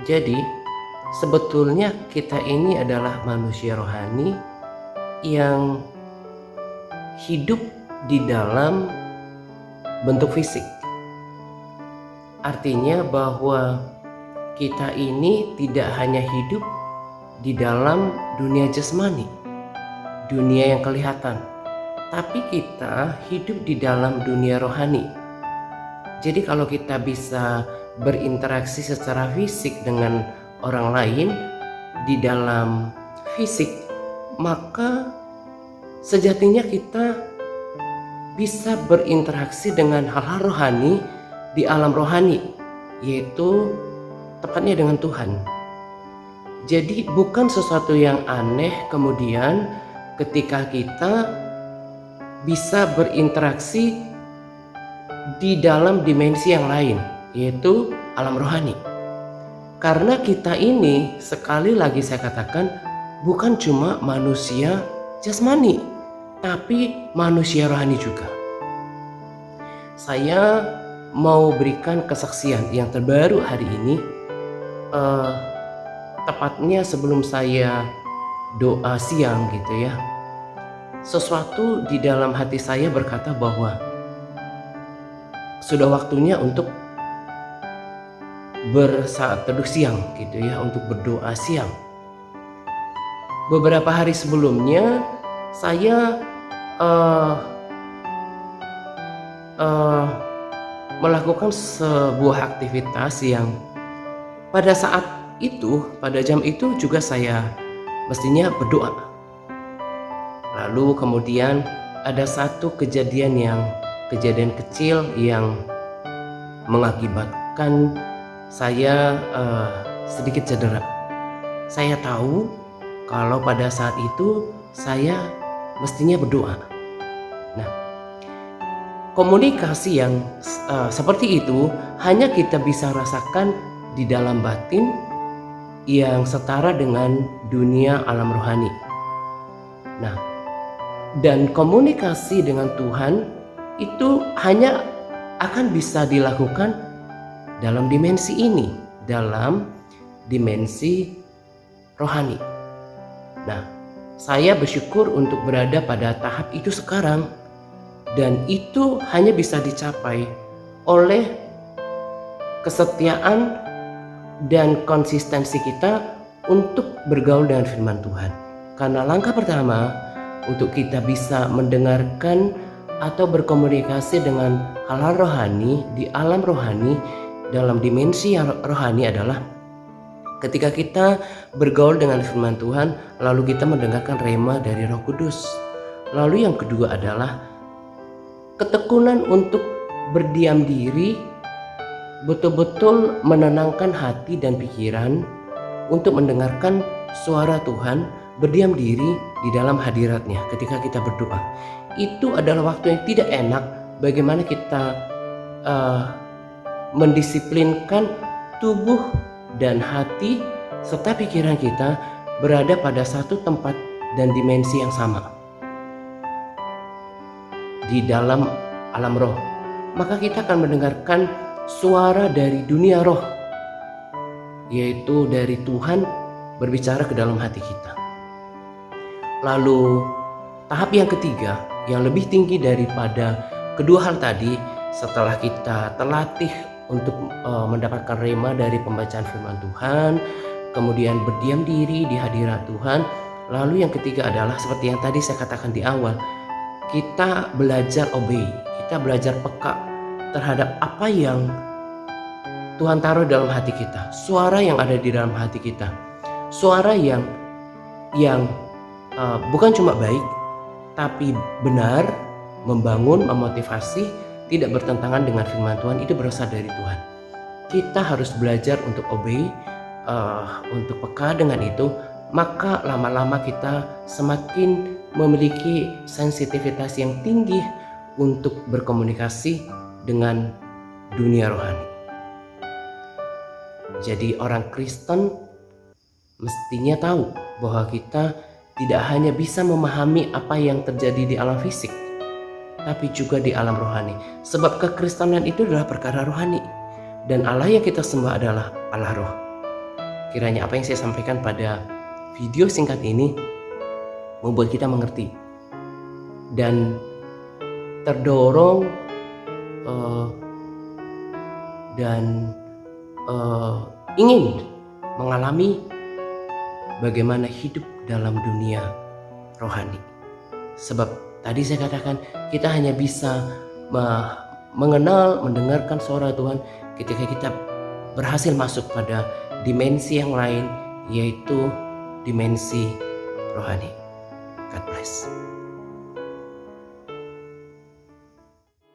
Jadi, sebetulnya kita ini adalah manusia rohani yang hidup di dalam bentuk fisik. Artinya bahwa kita ini tidak hanya hidup di dalam dunia jasmani, dunia yang kelihatan, tapi kita hidup di dalam dunia rohani. Jadi kalau kita bisa berinteraksi secara fisik dengan orang lain di dalam fisik, maka sejatinya kita bisa berinteraksi dengan hal-hal rohani di alam rohani, yaitu tepatnya dengan Tuhan. Jadi bukan sesuatu yang aneh kemudian ketika kita bisa berinteraksi di dalam dimensi yang lain, yaitu alam rohani. Karena kita ini, sekali lagi saya katakan, bukan cuma manusia jasmani, tapi manusia rohani juga. Saya mau berikan kesaksian yang terbaru hari ini, tepatnya sebelum saya doa siang gitu ya. Sesuatu di dalam hati saya berkata bahwa sudah waktunya untuk bersaat teduh siang gitu ya, untuk berdoa siang. Beberapa hari sebelumnya saya melakukan sebuah aktivitas yang pada saat itu, pada jam itu juga saya mestinya berdoa. Lalu kemudian ada satu kejadian kecil yang mengakibatkan saya sedikit cedera. Saya tahu kalau pada saat itu saya mestinya berdoa. Nah, komunikasi yang seperti itu hanya kita bisa rasakan di dalam batin yang setara dengan dunia alam rohani. Nah, dan komunikasi dengan Tuhan itu hanya akan bisa dilakukan dalam dimensi ini, dalam dimensi rohani. Nah, saya bersyukur untuk berada pada tahap itu sekarang, dan itu hanya bisa dicapai oleh kesetiaan dan konsistensi kita untuk bergaul dengan firman Tuhan. Karena langkah pertama untuk kita bisa mendengarkan atau berkomunikasi dengan hal-hal rohani di alam rohani dalam dimensi yang rohani adalah ketika kita bergaul dengan firman Tuhan, lalu kita mendengarkan rema dari Roh Kudus. Lalu yang kedua adalah ketekunan untuk berdiam diri, betul-betul menenangkan hati dan pikiran untuk mendengarkan suara Tuhan, berdiam diri di dalam hadiratnya ketika kita berdoa. Itu adalah waktu yang tidak enak bagaimana kita mendisiplinkan tubuh dan hati serta pikiran kita berada pada satu tempat dan dimensi yang sama di dalam alam roh. Maka kita akan mendengarkan suara dari dunia roh, yaitu dari Tuhan berbicara ke dalam hati kita. Lalu tahap yang ketiga yang lebih tinggi daripada kedua hal tadi, setelah kita terlatih untuk mendapatkan rema dari pembacaan firman Tuhan, kemudian berdiam diri di hadirat Tuhan. Lalu yang ketiga adalah seperti yang tadi saya katakan di awal, kita belajar obey, kita belajar peka terhadap apa yang Tuhan taruh dalam hati kita, suara yang ada di dalam hati kita, suara yang bukan cuma baik tapi benar, membangun, memotivasi, tidak bertentangan dengan firman Tuhan, itu berasal dari Tuhan. Kita harus belajar untuk obey, untuk peka dengan itu, maka lama-lama kita semakin memiliki sensitivitas yang tinggi untuk berkomunikasi dengan dunia rohani. Jadi orang Kristen mestinya tahu bahwa kita tidak hanya bisa memahami apa yang terjadi di alam fisik, tapi juga di alam rohani. Sebab kekristenan itu adalah perkara rohani, dan Allah yang kita sembah adalah Allah roh. kiranya apa yang saya sampaikan pada video singkat ini membuat kita mengerti dan terdorong dan ingin mengalami bagaimana hidup dalam dunia rohani. Sebab tadi saya katakan kita hanya bisa mengenal, mendengarkan suara Tuhan ketika kita berhasil masuk pada dimensi yang lain, yaitu dimensi rohani. God bless.